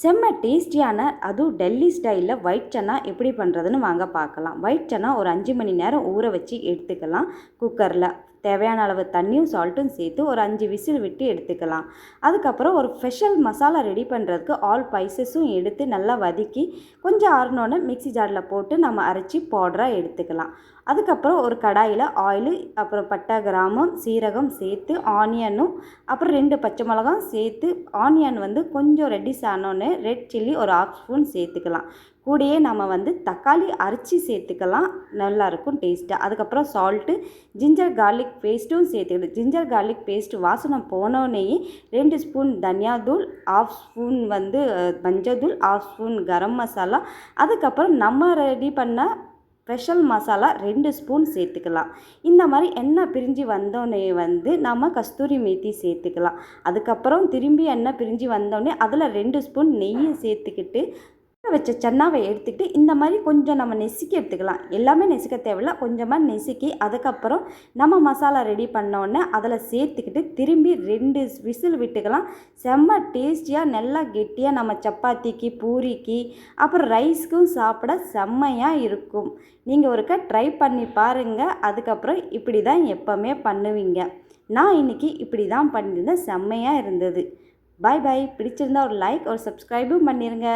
செம்ம டேஸ்டியான அதுவும் டெல்லி ஸ்டைலில் ஒயிட் சன்னா எப்படி பண்ணுறதுன்னு வாங்க பார்க்கலாம். ஒயிட் சன்னா ஒரு 5 மணி நேரம் ஊற வச்சு எடுத்துக்கலாம். குக்கரில் தேவையான அளவு தண்ணியும் சால்ட்டும் சேர்த்து ஒரு 5 விசில் விட்டு எடுத்துக்கலாம். அதுக்கப்புறம் ஒரு ஸ்பெஷல் மசாலா ரெடி பண்ணுறதுக்கு ஆல் ஸ்பைசஸும் எடுத்து நல்லா வதக்கி கொஞ்சம் ஆறினோன்னு மிக்ஸி ஜாரில் போட்டு நம்ம அரைச்சி பவுடராக எடுத்துக்கலாம். அதுக்கப்புறம் ஒரு கடாயில் ஆயிலு, அப்புறம் பட்டை, கிராமம், சீரகம் சேர்த்து ஆனியனும் அப்புறம் 2 பச்சை மிளகாய் சேர்த்து ஆனியன் கொஞ்சம் ரெட்டிஸ் ஆனோன்னு ரெட் சில்லி ஒரு 1/2 ஸ்பூன் சேர்த்துக்கலாம். கூடயே நம்ம தக்காளி அரைச்சி சேர்த்துக்கலாம், நல்லாயிருக்கும் டேஸ்ட்டாக. அதுக்கப்புறம் சால்ட்டு, ஜிஞ்சர் கார்லிக் பேஸ்ட்டும் சேர்த்துக்கிட்டு ஜிஞ்சர் கார்லிக் பேஸ்ட் வாசனை போனோடனேயே 2 ஸ்பூன் தனியாத்தூள், 1/2 ஸ்பூன் மஞ்சத்தூள், 1/2 ஸ்பூன் கரம் மசாலா, அதுக்கப்புறம் நம்ம ரெடி பண்ண ஸ்பெஷல் மசாலா 2 ஸ்பூன் சேர்த்துக்கலாம். இந்த மாதிரி எண்ணெய் பிரிஞ்சு வந்தோடனே நம்ம கஸ்தூரி மேத்தி சேர்த்துக்கலாம். அதுக்கப்புறம் திரும்பி எண்ணெய் பிரிஞ்சு வந்தோடனே அதில் 2 ஸ்பூன் நெய்யை சேர்த்துக்கிட்டு வச்ச சன்னாவை எடுத்துக்கிட்டு இந்த மாதிரி கொஞ்சம் நம்ம நெசுக்கி எடுத்துக்கலாம். எல்லாமே நெசுக்க தேவையில்ல, கொஞ்சமாக நெசுக்கி அதுக்கப்புறம் நம்ம மசாலா ரெடி பண்ணோடனே அதில் சேர்த்துக்கிட்டு திரும்பி 2 விசில் விட்டுக்கலாம். செம்ம டேஸ்டியாக நல்லா கெட்டியாக நம்ம சப்பாத்திக்கு, பூரிக்கு, அப்புறம் ரைஸ்க்கும் சாப்பிட செம்மையாக இருக்கும். நீங்கள் ஒருக்கா ட்ரை பண்ணி பாருங்கள். அதுக்கப்புறம் இப்படி தான் எப்போவுமே பண்ணுவீங்க. நான் இன்றைக்கி இப்படி தான் பண்ணியிருந்தேன், செம்மையாக இருந்தது. பாய் பாய். பிடிச்சிருந்தா ஒரு லைக் ஒரு சப்ஸ்கிரைபும் பண்ணிடுங்க.